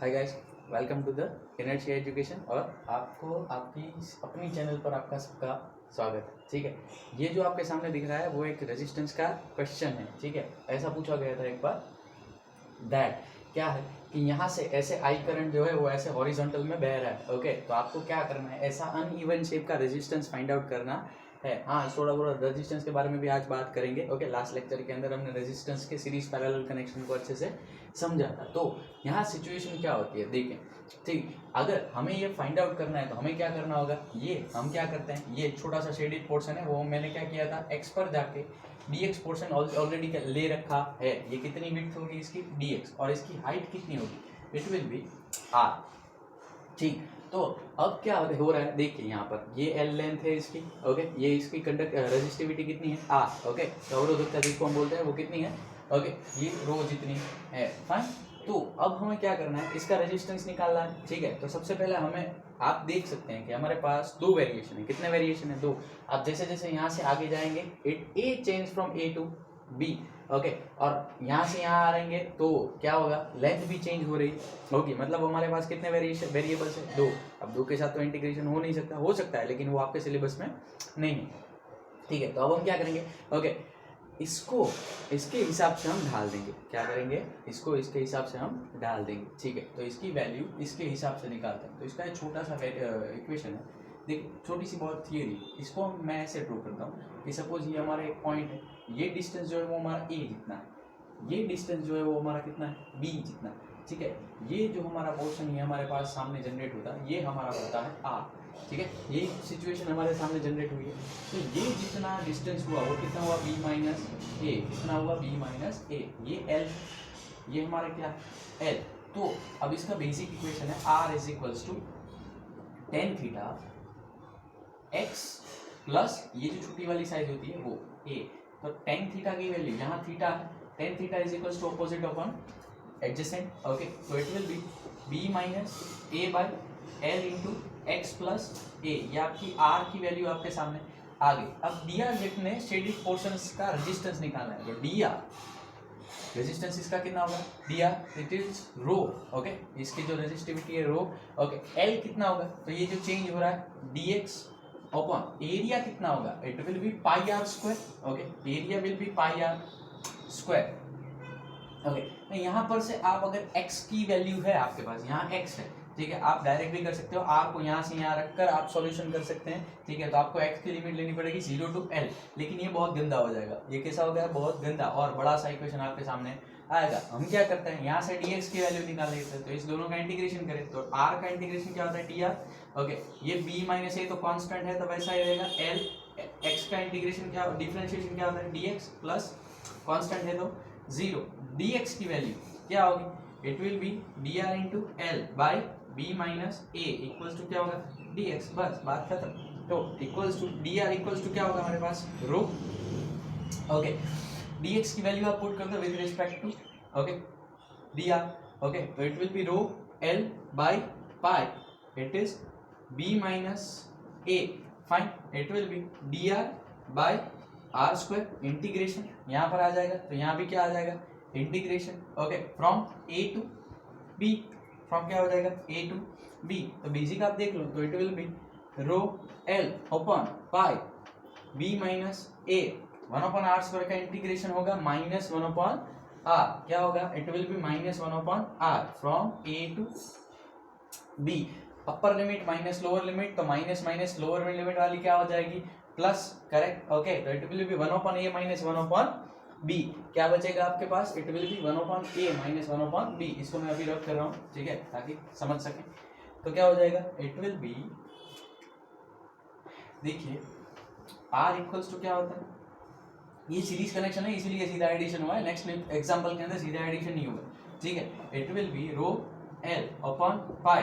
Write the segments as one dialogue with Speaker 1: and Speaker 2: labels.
Speaker 1: Hi guys, welcome to the energy education. और आपको आपकी अपनी चैनल पर आपका सबका स्वागत है। ठीक है, ये जो आपके सामने दिख रहा है वो एक रेजिस्टेंस का क्वेश्चन है। ठीक है, ऐसा पूछा गया था एक बार दैट क्या है कि यहाँ से ऐसे आई करंट जो है वो ऐसे हॉरिजॉन्टल में बह रहा है। ओके, तो आपको क्या करना है, ऐसा अनइवन शेप का रेजिस्टेंस फाइंड आउट करना है। हाँ, थोड़ा थोड़ा रेजिस्टेंस के बारे में भी आज बात करेंगे। ओके, लास्ट लेक्चर के अंदर हमने रेजिस्टेंस के सीरीज पैरेलल कनेक्शन को अच्छे से समझा था। तो यहाँ सिचुएशन क्या होती है देखें। ठीक, अगर हमें ये फाइंड आउट करना है तो हमें क्या करना होगा, ये हम क्या करते हैं, ये छोटा सा शेडेड पोर्शन है वो मैंने क्या किया था, एक्स पर जाके dx पोर्शन ऑलरेडी ले रखा है। ये कितनी विड्थ होगी इसकी dx, और इसकी हाइट कितनी होगी, इट विल बी r। ठीक, तो अब क्या हो रहा है देखिए, यहाँ पर ये l लेंथ है इसकी। ओके, ये इसकी कंडक्ट रेजिस्टिविटी कितनी है r। ओके, तो अवरोधकता जिसको हम बोलते हैं वो कितनी है, ओके, ये रो जितनी है। फाइन, तो अब हमें क्या करना है, इसका रेजिस्टेंस निकालना है। ठीक है, तो सबसे पहले हमें, आप देख सकते हैं कि हमारे पास दो वेरिएशन है। कितने वेरिएशन है, दो। आप जैसे जैसे यहाँ से आगे जाएंगे it a change from A to B. Okay, और यहाँ से यहाँ आ रहेंगे तो क्या होगा, लेंथ भी चेंज हो रही होगी। मतलब हमारे पास कितने वेरिएबल्स है, दो। अब दो के साथ तो इंटीग्रेशन हो नहीं सकता, हो सकता है लेकिन वो आपके सिलेबस में नहीं है। ठीक है, तो अब हम क्या करेंगे, ओके, इसको इसके हिसाब से हम ढाल देंगे। क्या करेंगे, इसको इसके हिसाब से हम ढाल देंगे। ठीक है, तो इसकी वैल्यू इसके हिसाब से निकालते हैं। तो इसका एक छोटा सा इक्वेशन है, देखिए, छोटी सी बहुत थियरी। इसको मैं ऐसे ड्रॉ करता हूँ कि सपोज ये हमारा एक पॉइंट है, ये डिस्टेंस जो है वो हमारा ए जितना है, ये डिस्टेंस जो है वो हमारा कितना है, बी जितना। ठीक है, ये जो हमारा पोर्शन ये हमारे पास सामने जनरेट होता है, ये हमारा होता है आर। ठीक है, ये सिचुएशन हमारे सामने जनरेट हुई है। तो ये जितना डिस्टेंस हुआ वो कितना हुआ, बी माइनस ए। कितना हुआ, बी माइनस ए। ये एल, ये हमारा क्या, एल। तो अब इसका बेसिक इक्वेशन है R is equals to ten theta X plus ये जो छोटी वाली साइज होती है वो ए। तो टेन थीटा की वैल्यू, यहाँ थीटा है, tan theta is equals to opposite upon adjacent. Okay, तो it will be B minus A by L into X plus A. ये आपकी आर की वैल्यू आपके सामने आ गई। अब डी आर जितने शेडेड पोर्शंस का रेजिस्टेंस निकालना है, तो डी आर रेजिस्टेंस इसका कितना होगा, D R it is rho. Okay, इसकी जो रेजिस्टिविटी है रो। ओके, एल कितना होगा, तो ये जो चेंज हो रहा है डी एक्स अपॉन एरिया कितना होगा, it will be pi R square. Okay, area will be pi R square. Okay, तो यहाँ पर से आप अगर x की वैल्यू है आपके पास, यहाँ x है, ठीक है, आप डायरेक्ट भी कर सकते हो, r को यहाँ से यहाँ रखकर आप सॉल्यूशन कर सकते हैं। ठीक है, तो आपको x की लिमिट लेनी पड़ेगी 0 to l, लेकिन ये बहुत गंदा हो जाएगा। ये कैसा हो गया, बहुत गंदा और बड़ा सा इक्वेशन आपके सामने आएगा। हम क्या करते हैं, यहाँ से dx की वैल्यू निकाल लेते हैं, तो इस दोनों का इंटीग्रेशन करें तो r का इंटीग्रेशन क्या होता है, dr। ओके, ये b माइनस ए तो कांस्टेंट है तो वैसा ही रहेगा, l x का इंटीग्रेशन क्या, डिफरेंशिएशन क्या होता है, dx प्लस कांस्टेंट है तो 0। dx की वैल्यू क्या होगी, it will be dr into L by B minus A equals to क्या होगा, dx। बस बात खत्म। तो equals to dr equals to क्या होगा हमारे पास, रो। ओके, dx की वैल्यू आप पुट कर दो with respect to, okay, dr। Okay, तो it will be rho l by pi, it is b minus a। Fine, it will be dr by R square integration यहाँ पर आ जाएगा, तो यहाँ भी क्या आ जाएगा, integration. Okay, from A to B, from क्या हो जाएगा, ए टू बी। तो बेसिक आप देख लो, तो it will be rho L upon pi B minus A, 1 upon R square का इंटीग्रेशन होगा माइनस 1 अपॉन आर। क्या होगा, it will be minus 1 upon R from A to B. Upper limit minus lower limit, तो minus minus lower limit वाली क्या हो जाएगी, plus. Correct. Okay, तो it will be 1 upon A minus 1 upon B. क्या बचेगा आपके पास, it will be 1 upon A minus 1 upon B. इसको मैं अभी रख कर रहा हूँ, ठीक है, ताकि समझ सकें। तो क्या हो जाएगा, इट विल बी, देखिए आर इक्वल्स टू क्या होता है, ये सीरीज कनेक्शन है इसीलिए सीधा एडिशन हुआ है, नेक्स्ट एग्जांपल के अंदर सीधा एडिशन नहीं होगा। ठीक है, it will be rho L upon pi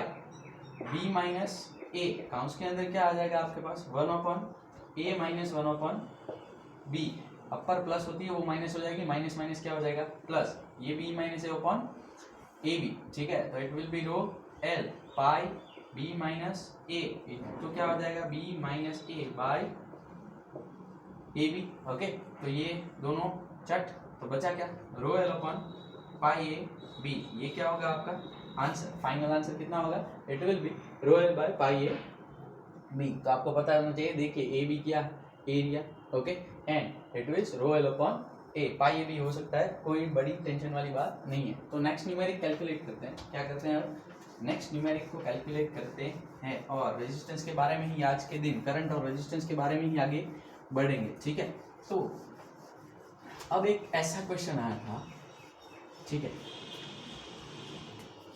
Speaker 1: B minus A, काउंस के अंदर क्या आ जाएगा आपके पास, 1 upon A minus 1 upon B. Upper plus होती है वो माइनस हो जाएगी, माइनस माइनस क्या हो जाएगा, प्लस। ये B minus A upon A B. ठीक है, तो it will be rho L pi B minus A, तो क्या हो जाएगा, B minus A by A B. Okay, तो ये दोनों चट, तो बचा क्या, rho L upon pi A B. ये क्या होगा आपका, आंसर, फाइनल आंसर कितना होगा, it will be rho L by pi A B. तो आपको पता होना चाहिए, देखिए ए बी क्या area, okay, and it will rho L upon A, pi A B हो सकता है, कोई बड़ी टेंशन वाली बात नहीं है। तो नेक्स्ट न्यूमेरिक कैलकुलेट करते हैं, क्या करते हैं अब, नेक्स्ट न्यूमेरिक को कैलकुलेट करते हैं और रेजिस्टेंस के बारे में ही आज के दिन, करंट और रेजिस्टेंस के बारे में ही आगे बढ़ेंगे, ठीक है। तो अब एक ऐसा क्वेश्चन आया था, ठीक है,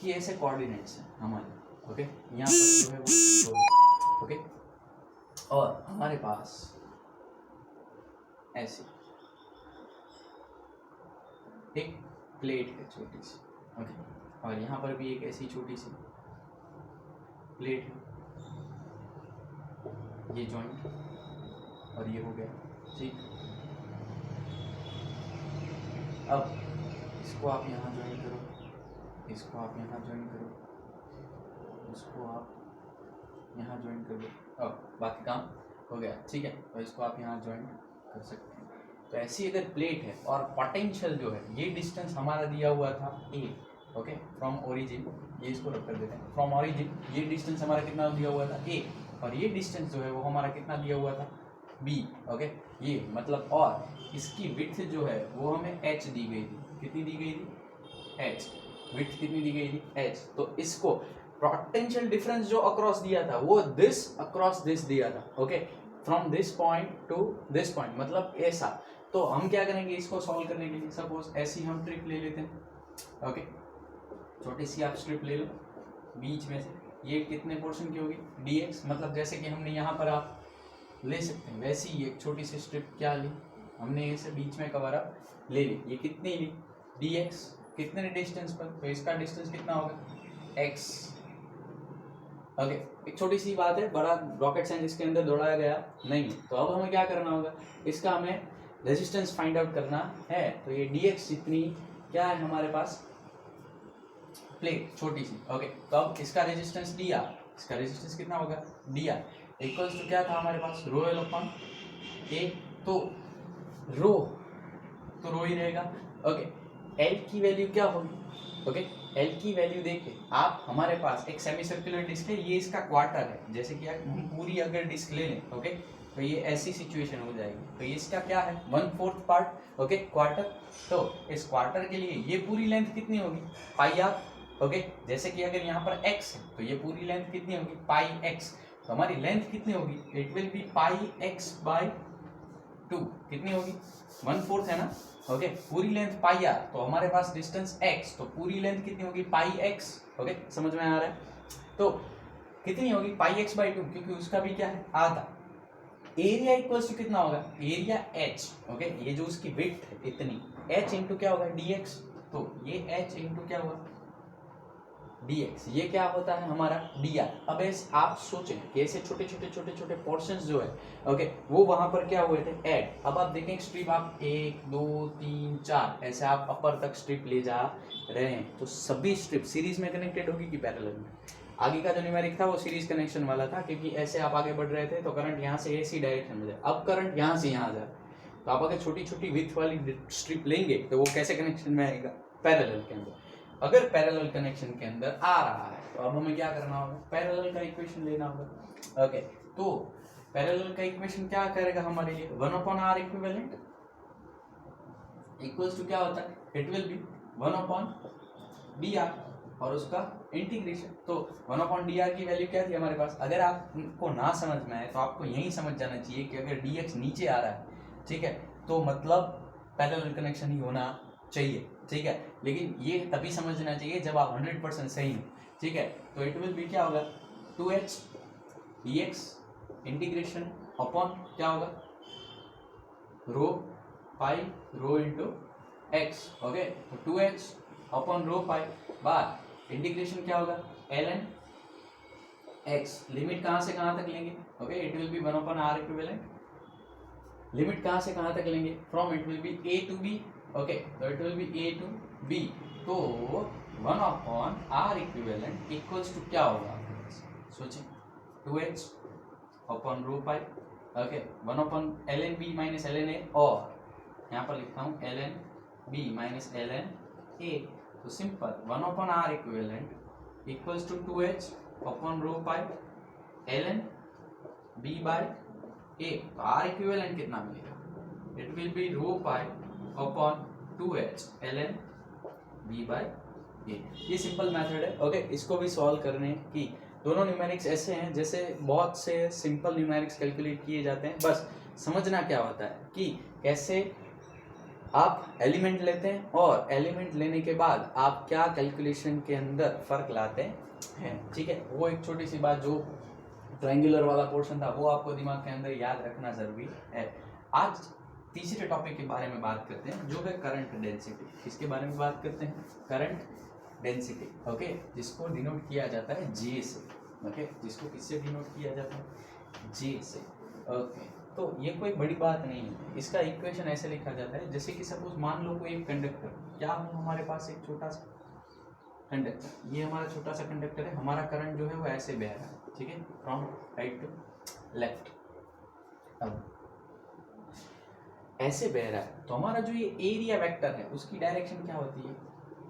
Speaker 1: कि ऐसे कोऑर्डिनेट्स हैं हमारे, ओके, यहाँ पर जो है वो, ओके, और हमारे पास ऐसी एक प्लेट है छोटी सी, ओके, और यहाँ पर भी एक ऐसी छोटी सी प्लेट है, ये जॉइंट और ये हो गया, ठीक। अब इसको आप यहाँ ज्वाइन करो, इसको आप यहाँ ज्वाइन करो, इसको आप यहाँ ज्वाइन कर लो, अब बाकी काम हो गया, ठीक है। और इसको आप यहाँ ज्वाइन कर सकते हैं। तो ऐसी अगर प्लेट है और पोटेंशियल जो है, ये डिस्टेंस हमारा दिया हुआ था ए, ओके, फ्रॉम ओरिजिन, ये इसको रख कर देते हैं, फ्रॉम ओरिजिन ये डिस्टेंस हमारा कितना दिया हुआ था ए, और ये डिस्टेंस जो है वो हमारा कितना दिया हुआ था बी, ओके, ये मतलब, और इसकी विड्थ जो है वो हमें एच दी गई थी, कितनी दी गई थी, एच, विड्थ कितनी दी गई थी, एच। तो इसको पोटेंशियल डिफरेंस जो अक्रॉस दिया था वो दिस अक्रॉस दिस दिया था, okay, from this point two this point, मतलब ऐसा। तो हम क्या करेंगे, इसको सॉल्व करने के लिए सपोज ऐसी हम ट्रिप ले लेते हैं, ओके, छोटी सी आप स्ट्रिप ले लो बीच में से, ये कितने पोर्शन की होगी, dx, मतलब जैसे कि हमने यहाँ पर आप ले सकते हैं वैसी ही एक छोटी सी स्ट्रिप क्या ली हमने, इसे बीच में कवर अप ले ली, ये कितनी ली, dx, कितने डिस्टेंस पर, तो इसका डिस्टेंस कितना होगा, x, ओके। एक छोटी सी बात है, बड़ा रॉकेट साइंस इसके अंदर दौड़ाया गया नहीं है। तो अब हमें क्या करना होगा, इसका हमें रेजिस्टेंस फाइंड आउट करना है। तो ये dx जितनी क्या है हमारे पास, प्लेट छोटी सी, ओके। तो अब इसका रेजिस्टेंस dr, इसका रेजिस्टेंस कितना होगा, dr इक्वल्स टू क्या था हमारे पास, रो एल अपॉन ए, तो रो ही रहेगा, ओके। एल की वैल्यू क्या होगी, ओके, एल की वैल्यू देखिए आप, हमारे पास एक सेमी सर्कुलर डिस्क है, ये इसका क्वार्टर है, जैसे कि हम पूरी अगर डिस्क ले लें, ओके, तो ये ऐसी सिचुएशन हो जाएगी। तो ये इसका क्या है, 1/4 पार्ट, ओके, क्वार्टर। तो इस क्वार्टर के लिए ये पूरी लेंथ कितनी होगी, पाई आर, ओके। जैसे कि अगर यहाँ पर x है तो ये पूरी लेंथ कितनी होगी, पाई x। तो हमारी लेंथ कितनी होगी, it will be pi x by 2, कितनी होगी, 1/4 है ना, ओके, पूरी लेंथ पाई आर, तो हमारे पास डिस्टेंस x, तो पूरी लेंथ कितनी होगी, पाई x, ओके, समझ में आ रहा है। तो कितनी होगी, पाई x बाई 2, क्योंकि उसका भी क्या है, आधा। एरिया इक्वल्स टू कितना होगा, एरिया h, ओके, ये जो उसकी विड्थ है इतनी, h इंटू क्या होगा, dx, तो ये h इंटू क्या होगा, dx, ये क्या होता है हमारा dr। अब आप सोचें कि ऐसे छोटे छोटे पोर्शंस जो है, ओके, वो वहां पर क्या हुए थे, ऐड। अब आप देखें स्ट्रिप, आप 1 2 3 4 ऐसे आप अपर तक स्ट्रिप ले जा रहे हैं, तो सभी स्ट्रिप सीरीज में कनेक्टेड होगी कि पैरेलल में। आगे का जो न्यूमेरिक था वो सीरीज कनेक्शन वाला था, क्योंकि ऐसे आप आगे बढ़ रहे थे तो करंट यहाँ से ऐसी डायरेक्शन में जाए, अब करंट यहाँ से यहाँ जाए, तो आप अगर छोटी छोटी विड्थ वाली स्ट्रिप लेंगे तो वो कैसे कनेक्शन में आएगा, पैरेलल के अंदर। अगर पैरेलल कनेक्शन के अंदर आ रहा है तो अब हमें क्या करना होगा, पैरेलल का इक्वेशन लेना होगा, ओके। तो पैरेलल का इक्वेशन क्या करेगा हमारे लिए, 1/r इक्विवेलेंट इक्वल्स टू क्या होता है, इट विल बी 1/dr और उसका इंटीग्रेशन। तो 1/dr की वैल्यू क्या थी हमारे पास, अगर आपको ना समझ में आए तो आपको यही समझ जाना चाहिए कि अगर dx नीचे आ रहा है, ठीक है, तो मतलब पैरेलल कनेक्शन ही होना चाहिए, ठीक है। लेकिन ये तभी समझना चाहिए जब आप 100% सही हो, ठीक है। तो इट विल बी क्या होगा, 2h dx इंटीग्रेशन अपॉन क्या होगा, रो पाई रो इंटू एक्स, ओके। तो 2h अपॉन रो पाई बार इंटीग्रेशन क्या होगा, ln x, लिमिट कहाँ से कहाँ तक लेंगे, okay, it will be 1/r equivalent, limit कहाँ से कहाँ तक लेंगे, from it will be a to b, okay, तो it will be a to b। तो 1/r इक्विवेलेंट इक्वल्स टू क्या होगा, सोचें, 2h upon rho pi, okay, 1/ln b minus ln a, और यहाँ पर लिखता हूँ ln b minus ln a। तो simple 1/r equivalent equals to 2h upon rho pi ln b by a। तो r इक्विवेलेंट कितना मिलेगा? It will be rho pi upon 2h ln b by a। ये simple method है। Okay, इसको भी solve करने की दोनों न्यूमेरिक्स ऐसे हैं जैसे बहुत से सिंपल न्यूमेरिक्स कैलकुलेट किए जाते हैं। बस समझना क्या होता है कि कैसे आप एलिमेंट लेते हैं और एलिमेंट लेने के बाद आप क्या कैलकुलेशन के अंदर फर्क लाते हैं। ठीक है, वो एक छोटी सी बात जो ट्रायंगुलर वाला पोर्शन था वो आपको दिमाग के अंदर याद रखना जरूरी है। आज तीसरे टॉपिक के बारे में बात करते हैं जो है करंट डेंसिटी। किसके बारे में बात करते हैं? Current density. ओके, जिसको डिनोट किया जाता है जे से। ओके, जिसको किससे डिनोट किया जाता है? जे से। ओके, तो ये कोई बड़ी बात नहीं है। इसका इक्वेशन ऐसे लिखा जाता है जैसे कि सपोज मान लो कोई एक कंडक्टर, क्या हो हमारे पास एक छोटा सा कंडक्टर, ये हमारा छोटा सा कंडक्टर है, हमारा करंट जो है वो ऐसे बह रहा है। ठीक है, फ्रॉम राइट टू लेफ्ट। अब ऐसे बह रहा है तो हमारा जो ये एरिया वेक्टर है उसकी डायरेक्शन क्या होती है?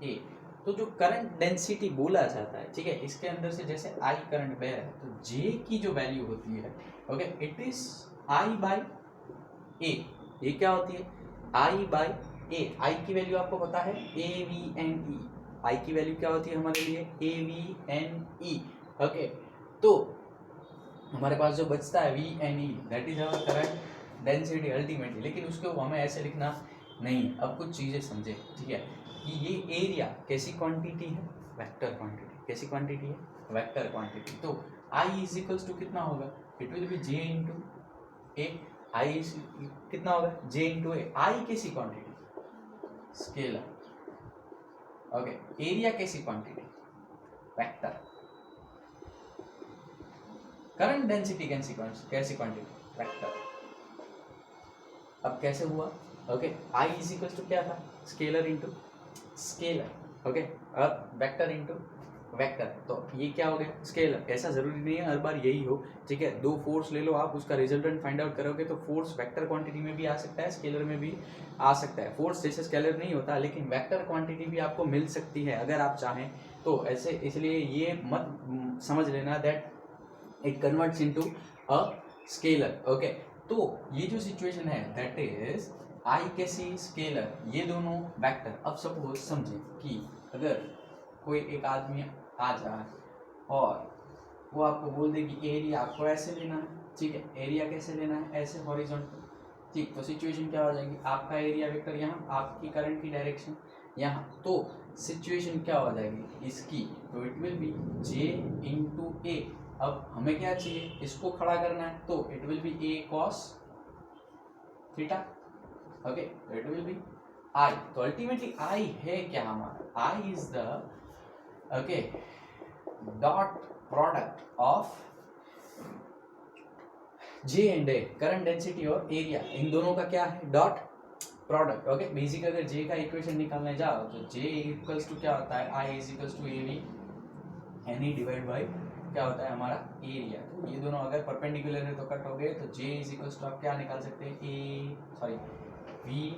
Speaker 1: ए। तो जो करंट डेंसिटी बोला जाता है, ठीक है, इसके अंदर से जैसे आई करंट बह रहा है तो जे की जो वैल्यू होती है, okay, it is I by A. ये क्या होती है? आई बाई ए। आई की वैल्यू आपको पता है ए वी एन ई। आई की वैल्यू क्या होती है हमारे लिए? A V N E. Okay, तो हमारे पास जो बचता है V N E, that is our current density ultimately. लेकिन उसको हमें ऐसे लिखना नहीं है। अब कुछ चीज़ें समझे, ठीक है, कि ये एरिया कैसी क्वांटिटी है? Vector quantity. कैसी क्वांटिटी है? Vector quantity. तो आई इज इक्वल्स टू कितना होगा? It will be J into A. I कितना होगा? J into A. आई कैसी क्वांटिटी? स्केलर। ओके, एरिया कैसी क्वांटिटी? वेक्टर। करंट डेंसिटी कैसी क्वांटिटी? वेक्टर। अब कैसे हुआ? Okay, I is equals to क्या था? Scalar into scalar. ओके, अब वेक्टर इंटू वेक्टर। तो ये क्या हो गया? स्केलर। ऐसा जरूरी नहीं है हर बार यही हो, ठीक है। दो फोर्स ले लो आप, उसका रिजल्टेंट फाइंड आउट करोगे तो फोर्स वेक्टर क्वांटिटी में भी आ सकता है, स्केलर में भी आ सकता है। फोर्स जैसे स्केलर नहीं होता, लेकिन वेक्टर क्वांटिटी भी आपको मिल सकती है अगर आप चाहें तो। ऐसे इसलिए ये मत समझ लेना that it converts into a scalar. Okay, तो ये जो सिचुएशन है दैट इज आई कैसी? स्केलर, ये दोनों वेक्टर। अब सपोज समझे कि अगर कोई एक आदमी आ जा और वो आपको बोल दे कि एरिया आपको ऐसे लेना है, ठीक है, एरिया कैसे लेना है? ऐसे हॉरिजॉन्टल। ठीक, तो सिचुएशन क्या हो जाएगी? आपका एरिया वेक्टर यहाँ, आपकी करंट की डायरेक्शन यहाँ, तो सिचुएशन क्या हो जाएगी इसकी? तो it will be J into A. अब हमें क्या चाहिए? इसको खड़ा करना है, तो it will be A cos theta. Okay, it will be I. तो अल्टीमेटली आई है क्या हमारा? I is the okay dot product of J and A, current density और एरिया, इन दोनों का क्या है? Dot product. ओके, बेसिक अगर जे का इक्वेशन निकालने जाओ तो जे इक्वल्स टू क्या होता है? I is equals to A V N E divide by क्या होता है हमारा? एरिया। तो ये दोनों अगर परपेंडिकुलर है तो कट हो गए, तो जे इज इक्वल्स टू आप क्या निकाल सकते हैं? ए सॉरी वी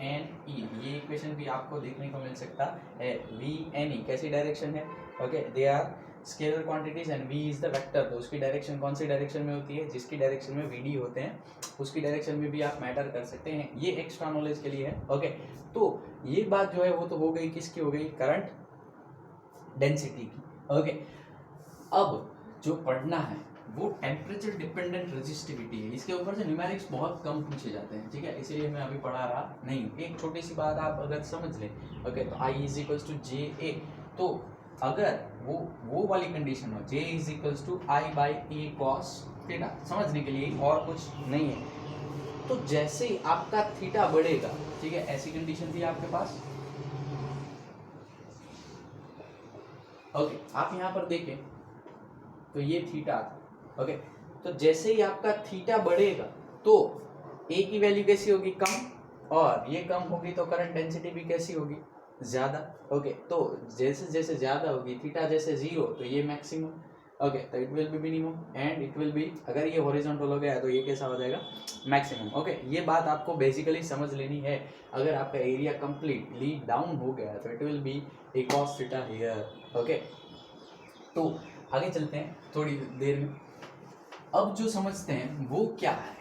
Speaker 1: एन ई। ये इक्वेशन भी आपको देखने को मिल सकता है। वी एन ई कैसी डायरेक्शन है? Okay, they are scalar quantities and V is the vector. तो उसकी डायरेक्शन कौन सी डायरेक्शन में होती है? जिसकी डायरेक्शन में वी डी होते हैं उसकी डायरेक्शन में भी आप मैटर कर सकते हैं। ये एक्स्ट्रा नॉलेज के लिए है। ओके, तो ये बात जो है वो तो हो गई, किसकी हो गई? करंट डेंसिटी की। ओके, अब जो पढ़ना है वो टेम्परेचर डिपेंडेंट रेजिस्टिविटी है। इसके ऊपर से न्यूमेरिक्स बहुत कम पूछे जाते हैं, ठीक है, इसीलिए मैं अभी पढ़ा रहा नहीं। एक छोटी सी बात आप अगर समझ लें, ओके, तो I is equals to J A, तो अगर वो वाली कंडीशन हो J is equals to I by A cos theta, समझने के लिए और कुछ नहीं है। तो जैसे ही आपका थीटा बढ़ेगा, ठीक है, ऐसी कंडीशन थी आपके पास। ओके, आप यहाँ पर देखें तो ये थीटा था। ओके, तो जैसे ही आपका थीटा बढ़ेगा तो ए की वैल्यू कैसी होगी? कम, और ये कम होगी तो करंट डेंसिटी भी कैसी होगी? ज्यादा। ओके, तो जैसे जैसे ज्यादा होगी, थीटा जैसे 0 तो ये मैक्सिमम। ओके, तो it will B minimum and it will B, अगर ये हॉरिजॉन्टल हो गया तो ये कैसा हो जाएगा? मैक्सिमम। ओके, ये बात आपको बेसिकली समझ लेनी है। अगर आपका एरिया कंप्लीटली डाउन हो गया तो it will be A cos theta here. Okay, तो आगे चलते हैं थोड़ी देर में। अब जो समझते हैं वो क्या है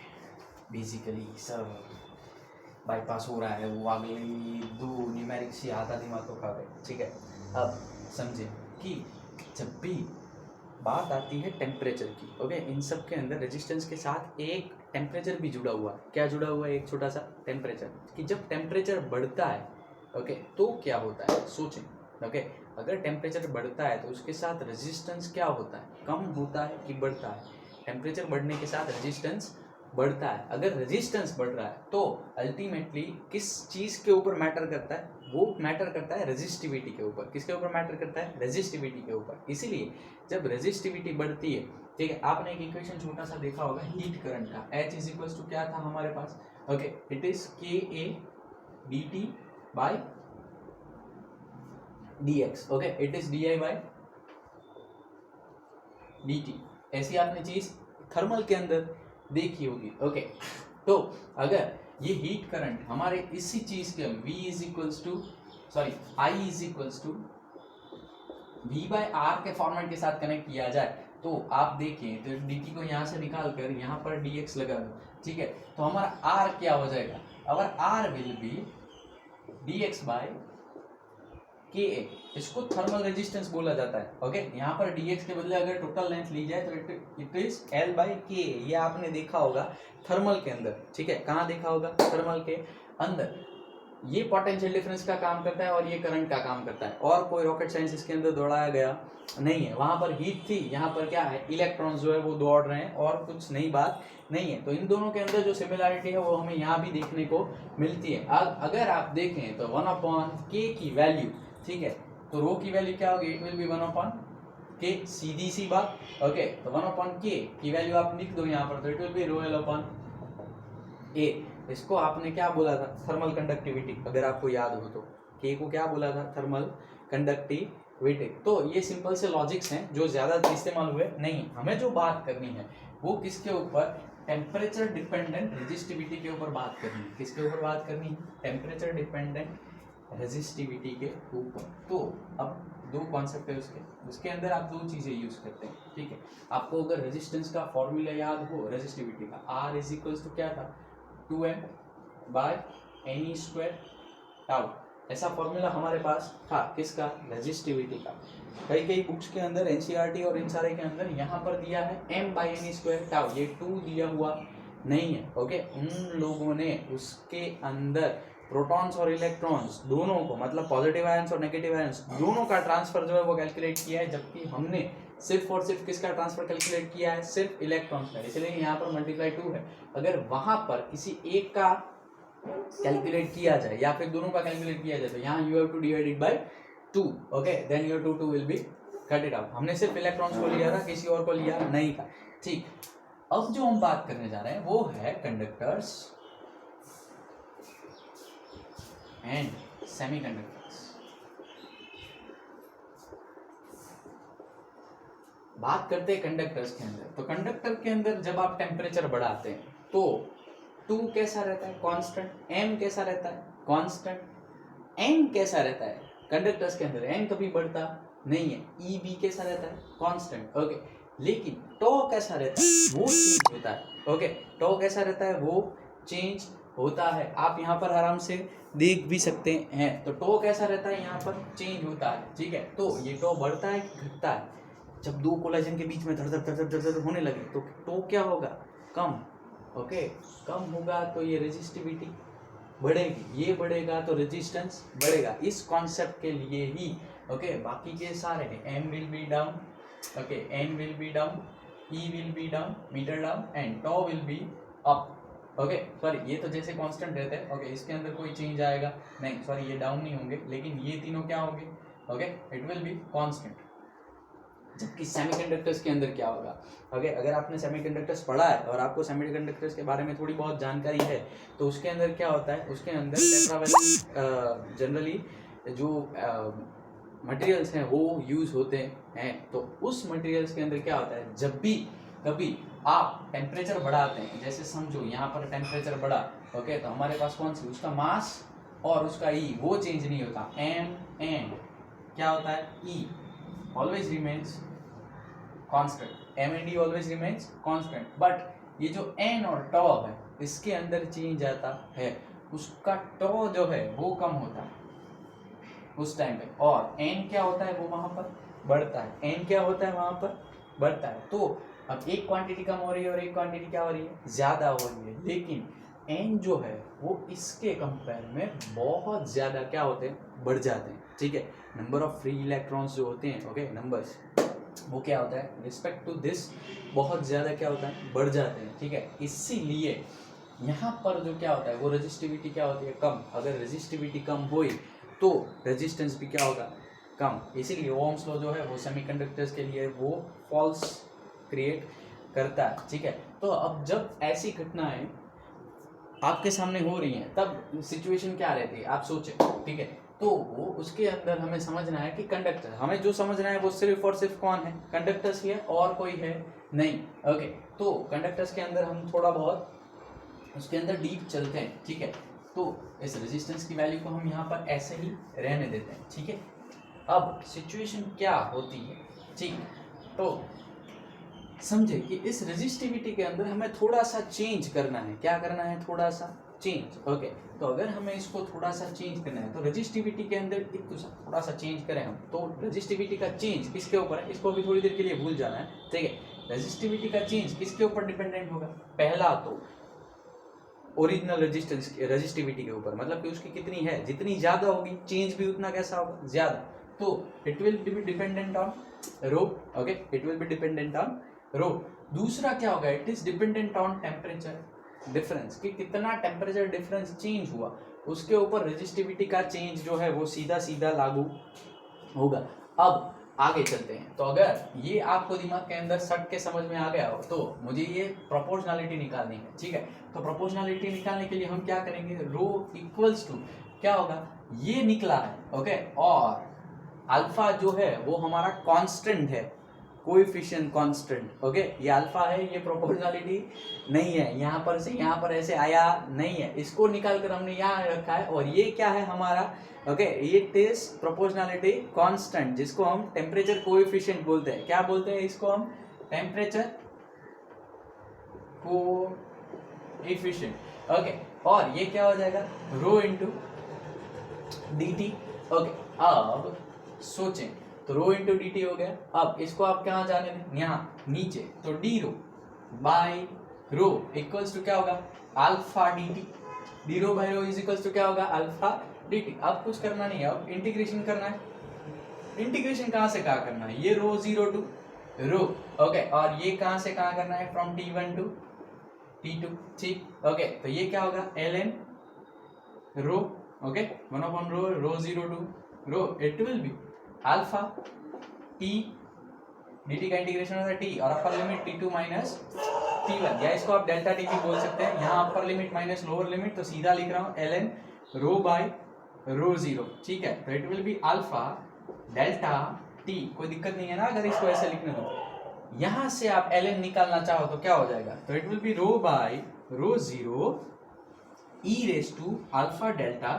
Speaker 1: बेसिकली, सर बाईपास हो रहा है, वो अगले 2 न्यूमेरिक से आधा दिमाग तो खा गए, ठीक है। अब समझे कि जब भी बात आती है टेम्परेचर की, ओके, इन सब के अंदर रेजिस्टेंस के साथ एक टेम्परेचर भी जुड़ा हुआ है। क्या जुड़ा हुआ है? एक छोटा सा टेम्परेचर, कि जब टेम्परेचर बढ़ता है, ओके, तो क्या होता है, सोचें, ओके। अगर टेम्परेचर बढ़ता है तो उसके साथ रेजिस्टेंस क्या होता है, कम होता है कि बढ़ता है? टेम्परेचर बढ़ने के साथ रेजिस्टेंस बढ़ता है। अगर रेजिस्टेंस बढ़ रहा है तो अल्टीमेटली किस चीज़ के ऊपर मैटर करता है? वो मैटर करता है रेजिस्टिविटी के ऊपर। किसके ऊपर मैटर करता है? रेजिस्टिविटी के ऊपर। इसीलिए जब रेजिस्टिविटी बढ़ती है, ठीक है, आपने एक इक्वेशन छोटा सा देखा होगा हीट करंट का, H इज इक्वल्स टू क्या था हमारे पास, okay, it is KA dt by dx, okay, it is di by dt। ऐसी आपने चीज थर्मल के अंदर देखी होगी, ओके। तो अगर ये हीट करंट हमारे इसी चीज के V is equals to I is equals to V by R के फॉर्मेट के साथ कनेक्ट किया जाए तो आप देखिए, तो dt को यहाँ से निकाल कर यहाँ पर dx लगा दो, ठीक है, तो हमारा R क्या हो जाएगा? Our R will be dx by KA। इसको थर्मल रेजिस्टेंस बोला जाता है, ओके। यहाँ पर dx के बदले अगर टोटल लेंथ ली जाए तो it is L by KA। ये आपने देखा होगा थर्मल के अंदर, ठीक है। कहाँ देखा होगा? थर्मल के अंदर। ये पोटेंशियल डिफरेंस का काम करता है और ये करंट का काम करता है, और कोई रॉकेट साइंस इसके अंदर दौड़ाया गया नहीं है। वहां पर हीट थी, यहाँ पर क्या है, इलेक्ट्रॉन्स जो है वो दौड़ रहे हैं, और कुछ नई बात नहीं है। तो इन दोनों के अंदर जो सिमिलैरिटी है वो हमें यहाँ भी देखने को मिलती है। अगर आप देखें तो 1/k की वैल्यू, ठीक है, तो रो की वैल्यू क्या होगी? इट विल बी 1/k, सीधी सी बात, ओके। तो 1/k की वैल्यू आप लिख दो यहाँ पर, तो it will be row L/A। इसको आपने क्या बोला था? Thermal conductivity. अगर आपको याद हो तो के को क्या बोला था? Thermal conductivity. तो ये सिंपल से लॉजिक्स हैं जो ज्यादा इस्तेमाल हुए नहीं। हमें जो बात करनी है वो किसके ऊपर? टेम्परेचर डिपेंडेंट रेजिस्टिविटी के ऊपर बात करनी है। किसके ऊपर बात करनी है? टेम्परेचर डिपेंडेंट रेजिस्टिविटी के ऊपर। तो अब 2 कॉन्सेप्ट है उसके अंदर आप 2 चीजें यूज करते हैं, ठीक है। आपको अगर रेजिस्टेंस का फॉर्मूला याद हो रेजिस्टिविटी का, R इज इक्वल्स टू क्या था? 2m by N E square tau. ऐसा फॉर्मूला हमारे पास था किसका? रेजिस्टिविटी का। कई बुक्स के अंदर, एनसीईआरटी और इन सारे के अंदर यहाँ पर दिया है m by N E square tau. ये 2 दिया हुआ नहीं है, ओके। उन लोगों ने उसके अंदर प्रोटॉन्स और इलेक्ट्रॉन्स दोनों को, मतलब पॉजिटिव आयंस और नेगेटिव आयंस दोनों का ट्रांसफर जो है वो कैलकुलेट किया है, जबकि हमने सिर्फ और सिर्फ किसका ट्रांसफर कैलकुलेट किया है? सिर्फ इलेक्ट्रॉन्स का। इसलिए यहाँ पर मल्टीप्लाई 2 है। अगर वहां पर किसी एक का कैलकुलेट किया जाए या फिर दोनों का कैलकुलेट किया जाए तो यहाँ you have to divide it by 2, okay, then your 2 will be cut it out. हमने सिर्फ इलेक्ट्रॉन्स को लिया था, किसी और को लिया नहीं था, ठीक। अब जो हम बात करने जा रहे हैं वो है कंडक्टर्स एंड सेमीकंडक्टर्स। बात करते हैं कंडक्टर्स के अंदर। तो कंडक्टर के अंदर जब आप टेम्परेचर बढ़ाते हैं तो 2 कैसा रहता है? कांस्टेंट। m कैसा रहता है? कांस्टेंट। n कैसा रहता है? कंडक्टर्स के अंदर n कभी बढ़ता नहीं है। Eb कैसा रहता है? Constant, okay. लेकिन टॉ कैसा रहता है? वो चेंज होता है, ओके। टॉ कैसा रहता है? वो चेंज होता है। आप यहाँ पर आराम से देख भी सकते हैं। तो टॉ कैसा रहता है? यहाँ पर चेंज होता है, ठीक है। तो ये टॉ बढ़ता है कि घटता है? जब 2 कोलाजन के बीच में धड़ होने लगे तो टॉ क्या होगा? कम, ओके। कम होगा तो ये रेजिस्टिविटी बढ़ेगी, ये बढ़ेगा तो रेजिस्टेंस बढ़ेगा। इस कॉन्सेप्ट के लिए ही, ओके, बाकी के सारे हैं m will be down, okay, n will be down, e will be down, meter down, and tau will be up, okay. Sorry, ये तो जैसे कांस्टेंट रहते हैं, ओके, इसके अंदर कोई चेंज आएगा नहीं, सॉरी, ये डाउन नहीं होंगे, लेकिन ये तीनों क्या होंगे? Okay, it will be constant. जबकि सेमीकंडक्टर्स के अंदर क्या होगा? ओके, अगर आपने सेमीकंडक्टर्स पढ़ा है और आपको सेमीकंडक्टर्स के बारे में थोड़ी बहुत जानकारी है तो उसके अंदर क्या होता है? उसके अंदर टेट्रावैलेंट जनरली जो मटेरियल्स हैं वो यूज होते हैं। तो उस मटेरियल्स के अंदर क्या होता है? जब भी कभी आप टेम्परेचर बढ़ाते हैं, जैसे समझो यहाँ पर टेम्परेचर बढ़ा, ओके, तो हमारे पास कौन सी? उसका मास और उसका ई, वो चेंज नहीं होता। m एंड क्या होता है? E always remains constant, M and D always remains constant, but ये जो एन और टॉ है इसके अंदर चेंज आता है, उसका टॉ जो है वो कम होता है उस टाइम पे, और एन क्या होता है वो वहां पर बढ़ता है, एन क्या होता है वहां पर बढ़ता है। तो अब एक क्वांटिटी कम हो रही है और एक क्वांटिटी क्या हो रही है, ज्यादा हो रही है, लेकिन एन जो है वो इसके कंपेयर में बहुत ज्यादा क्या होते हैं, बढ़ जाते हैं, ठीक है। नंबर ऑफ फ्री इलेक्ट्रॉन्स जो होते हैं, ओके, नंबर्स, वो क्या होता है रिस्पेक्ट टू दिस बहुत ज्यादा क्या होता है, बढ़ जाते हैं, ठीक है। इसीलिए यहाँ पर जो क्या होता है वो रेजिस्टिविटी क्या होती है, कम। अगर रेजिस्टिविटी कम हुई तो रेजिस्टेंस भी क्या होगा, कम। इसीलिए ओम्स लॉ जो है वो सेमीकंडक्टर्स के लिए वो फॉल्स क्रिएट करता है, ठीक है। तो अब जब ऐसी घटनाएं आपके सामने हो रही हैं तब सिचुएशन क्या रहती है, आप सोचें, ठीक है। तो वो उसके अंदर हमें समझना है कि कंडक्टर, हमें जो समझना है वो सिर्फ और सिर्फ कौन है, कंडक्टर्स ही है, और कोई है नहीं, ओके। तो कंडक्टर्स के अंदर हम थोड़ा बहुत उसके अंदर डीप चलते हैं, ठीक है। तो इस रेजिस्टेंस की वैल्यू को हम यहाँ पर ऐसे ही रहने देते हैं, ठीक है। अब सिचुएशन क्या होती है, ठीक, तो समझे कि इस रेजिस्टिविटी के अंदर हमें थोड़ा सा चेंज करना है, क्या करना है, थोड़ा सा चेंज, ओके। तो अगर हमें इसको थोड़ा सा चेंज करना है तो रेजिस्टिविटी के अंदर एक तो थोड़ा सा चेंज करें हम, तो रेजिस्टिविटी का चेंज किसके ऊपर है, इसको भी थोड़ी देर के लिए भूल जाना है, ठीक है। रेजिस्टिविटी का चेंज किसके ऊपर डिपेंडेंट होगा, पहला तो ओरिजिनल रेजिस्टेंस रेजिस्टिविटी के ऊपर, मतलब कि उसकी कितनी है, जितनी ज्यादा होगी चेंज भी उतना कैसा होगा, ज्यादा। तो it will be dependent on rho, okay, it will be dependent on rho. दूसरा क्या होगा, it is dependent on temperature difference, कि कितना टेम्परेचर डिफरेंस चेंज हुआ उसके ऊपर रेजिस्टिविटी का चेंज जो है वो सीधा सीधा लागू होगा। अब आगे चलते हैं, तो अगर ये आपको दिमाग के अंदर सट के समझ में आ गया हो तो मुझे ये प्रोपोर्शनलिटी निकालनी है, ठीक है। तो प्रोपोर्शनलिटी निकालने के लिए हम क्या करेंगे, रो इक्वल्स टू क्या होगा, ये निकला है, ओके, और अल्फा जो है वो हमारा कांस्टेंट है, कोएफिशिएंट कांस्टेंट, ओके। ये अल्फा है, ये प्रोपोर्शनलिटी नहीं है, यहाँ पर से यहाँ पर ऐसे आया नहीं है, इसको निकाल कर हमने यहाँ रखा है, और ये क्या है हमारा, okay, it is proportionality constant, जिसको हम टेम्परेचर कोएफिशिएंट बोलते हैं, क्या बोलते हैं इसको हम, टेम्परेचर कोएफिशिएंट, ओके। और ये क्या हो जाएगा, rho into D T, okay. अब सोचें, तो रो इंटू डी टी हो गया, अब इसको आप कहाँ जाने दें, यहाँ नीचे, तो D rho by rho equals to क्या होगा, alpha D T, D rho by rho is equals to क्या होगा, अल्फा डी टी। अब कुछ करना नहीं है, अब इंटीग्रेशन करना है। इंटीग्रेशन कहाँ से कहाँ करना है, ये रो जीरो टू रो, ओके, और ये कहाँ से कहाँ करना है, फ्रॉम T1 टू T2, ठीक, ओके। तो ये क्या होगा, ln रो, ओके, 1/रो, rho zero to rho, it will be alpha T dt का इंटीग्रेशन होता है t, और upper limit T2 minus T1, या इसको आप डेल्टा टी भी बोल सकते हैं, यहाँ upper limit minus lower limit, तो सीधा लिख रहा हूँ ln row by row zero, ठीक है। तो it will be alpha delta t, कोई दिक्कत नहीं है ना अगर इसको ऐसे लिखने दो। यहां से आप ln निकालना चाहो तो क्या हो जाएगा, तो it will be rho by row zero e raise to alpha delta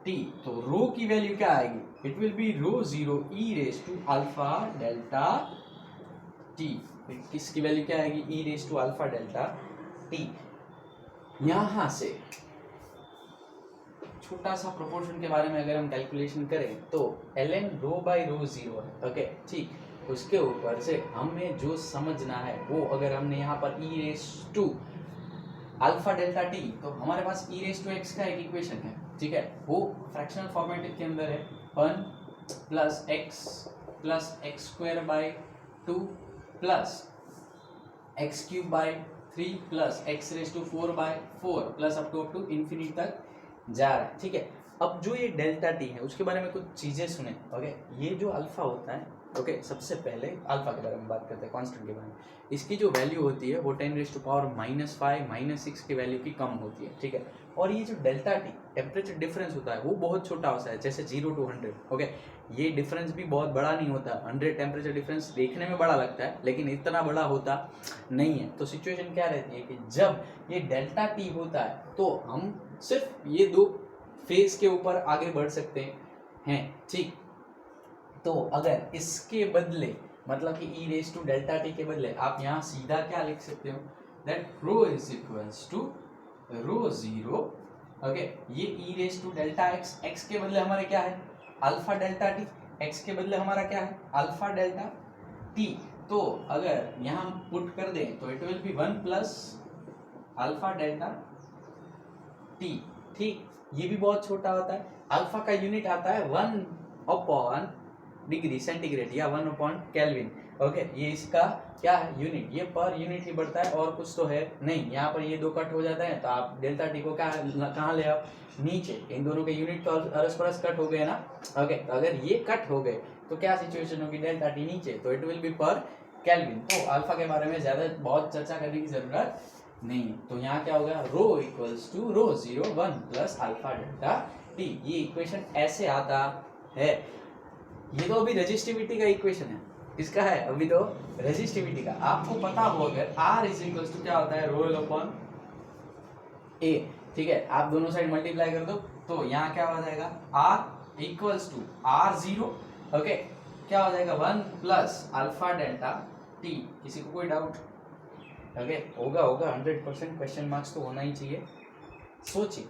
Speaker 1: t. तो रो की वैल्यू क्या आएगी, it will be rho zero e raise to alpha delta t. किसकी वैल्यू क्या आएगी, e raise to alpha delta t. यहां से छोटा सा प्रोपोर्शन के बारे में अगर हम कैलकुलेशन करें तो ln row by row zero है, ओके, ठीक। उसके ऊपर से हमें जो समझना है वो, अगर हमने यहाँ पर e raise to alpha delta t, तो हमारे पास ई रेस टू एक्स का एक इक्वेशन है, ठीक है, वो फ्रैक्शनल फॉर्मेट के अंदर है 1 plus x square by 2 plus x cube by 3 plus x raise to 4 by 4 plus up to infinity तक जा रहा है, ठीक है। अब जो ये डेल्टा टी है उसके बारे में कुछ चीजें सुने, ओके। ये जो अल्फा होता है, ओके, सबसे पहले अल्फा के बारे में बात करते हैं, कांस्टेंट के बारे में। इसकी जो वैल्यू होती है वो 10⁻⁻⁵ -6 की वैल्यू की कम होती है, ठीक है। और ये जो डेल्टा टी टेम्परेचर डिफरेंस होता है वो बहुत छोटा होता है, जैसे 0 to 100, ओके। ये डिफरेंस भी बहुत बड़ा नहीं होता, 100 टेम्परेचर डिफरेंस देखने में बड़ा लगता है लेकिन इतना बड़ा होता नहीं है। तो सिचुएशन क्या रहती है कि जब ये डेल्टा टी होता है तो हम सिर्फ ये दो फेज के ऊपर आगे बढ़ सकते हैं, ठीक। तो अगर इसके बदले मतलब कि e raise to delta t के बदले आप यहाँ सीधा क्या लिख सकते हो, that rho is equals to rho zero, okay, ये e raise to delta x, x के बदले हमारे क्या है अल्फा डेल्टा टी, एक्स के बदले हमारा क्या है अल्फा डेल्टा टी। तो अगर यहाँ पुट कर दें तो it will be 1 plus alpha delta T, ठीक। ये भी बहुत छोटा होता है, अल्फा का यूनिट आता है 1 डिग्री सेंटीग्रेड या 1 केल्विन, ओके, ये इसका क्या है यूनिट, ये पर यूनिट ही बढ़ता है और कुछ तो है नहीं। यहाँ पर ये दो कट हो जाता है तो आप डेल्टा टी को क्या कहाँ ले आओ नीचे, इन दोनों के यूनिट तो अरस परस कट हो गए ना, ओके। तो अगर ये कट हो गए तो क्या सिचुएशन होगी, डेल्टा टी नीचे, तो इट विल बी पर केल्विन। तो अल्फा के बारे में ज्यादा बहुत चर्चा करने की जरूरत नहीं। तो यहाँ क्या होगा, rho equals to rho zero 1 plus alpha delta t, ये इक्वेशन ऐसे आता है। ये तो अभी रेजिस्टिविटी का इक्वेशन है, इसका है अभी तो रेजिस्टिविटी का। आपको पता हो अगर R इज इक्वल्स टू क्या होता है, रो एल अपॉन ए, ठीक है, आप दोनों साइड मल्टीप्लाई कर दो तो यहाँ क्या हो जाएगा, R equals to R0, okay, क्या हो जाएगा 1 प्लस अल्फा डेल्टा टी। किसी को कोई डाउट, ओके, होगा 100% क्वेश्चन मार्क्स तो होना ही चाहिए। सोचिए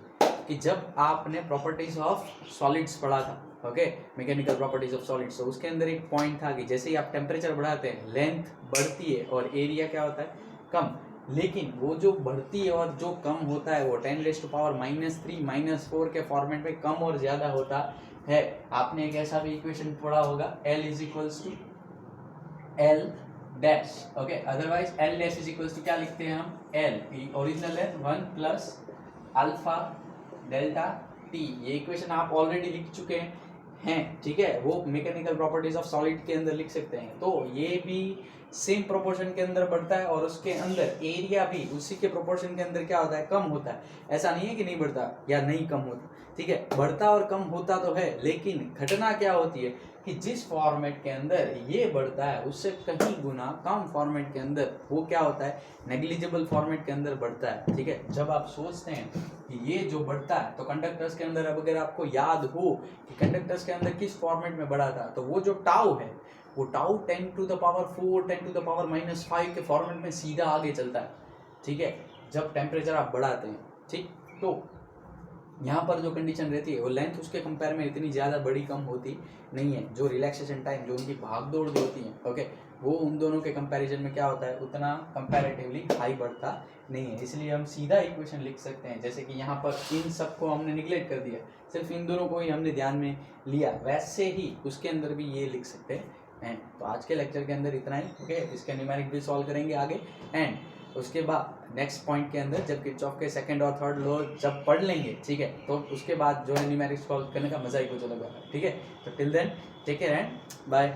Speaker 1: कि जब आपने प्रॉपर्टीज ऑफ सॉलिड्स पढ़ा था, okay, mechanical properties of solids, तो उसके अंदर एक पॉइंट था कि जैसे ही आप टेम्परेचर बढ़ाते हैं लेंथ बढ़ती है और एरिया क्या होता है कम, लेकिन वो जो बढ़ती है और जो कम होता है वो 10⁻³ -3 -4 के फॉर्मेट में कम और ज्यादा होता है। आपने एक ऐसा भी इक्वेशन पढ़ा होगा, L is equals to L dash, okay, otherwise L dash is equals to क्या लिखते हैं हम, L ओरिजिनल है 1 प्लस अल्फा डेल्टा टी। ये इक्वेशन आप ऑलरेडी लिख चुके हैं, ठीक है, वो मैकेनिकल प्रॉपर्टीज ऑफ सॉलिड के अंदर लिख सकते हैं। तो ये भी सेम प्रोपोर्शन के अंदर बढ़ता है और उसके अंदर एरिया भी उसी के प्रोपोर्शन के अंदर क्या होता है, कम होता है। ऐसा नहीं है कि नहीं बढ़ता या नहीं कम होता, ठीक है, बढ़ता और कम होता तो है, लेकिन घटना क्या होती है कि जिस फॉर्मेट के अंदर ये बढ़ता है उससे कहीं गुना कम फॉर्मेट के अंदर वो क्या होता है, नेग्लिजिबल फॉर्मेट के अंदर बढ़ता है, ठीक है। जब आप सोचते हैं कि ये जो बढ़ता है तो कंडक्टर्स के अंदर, अब अगर आपको याद हो कि कंडक्टर्स के अंदर किस फॉर्मेट में बढ़ा था, तो वो जो टाउ है वो टाउ 10⁴ 10⁻⁻5 के फॉर्मेट में सीधा आगे चलता है, ठीक है, जब टेम्परेचर आप बढ़ाते हैं, ठीक। तो यहाँ पर जो कंडीशन रहती है वो लेंथ उसके कंपेयर में इतनी ज़्यादा बड़ी कम होती नहीं है, जो रिलैक्सेशन टाइम, जो उनकी भागदौड़ जो होती है, ओके, वो उन दोनों के कंपैरिजन में क्या होता है, उतना कंपैरेटिवली हाई बढ़ता नहीं है। इसलिए हम सीधा इक्वेशन लिख सकते हैं, जैसे कि यहाँ पर इन सब को हमने निगलेक्ट कर दिया, सिर्फ इन दोनों को ही हमने ध्यान में लिया, वैसे ही उसके अंदर भी ये लिख सकते हैं। तो आज के लेक्चर के अंदर इतना ही, ओके, इसके न्यूमेरिक भी सॉल्व करेंगे आगे, एंड उसके बाद नेक्स्ट पॉइंट के अंदर जब किरचॉफ के सेकंड और थर्ड लॉ जब पढ़ लेंगे, ठीक है, तो उसके बाद जो है न्यूमेरिक्स सॉल्व करने का मजा ही कुछ अलग होगा, ठीक है। तो till then take care and bye.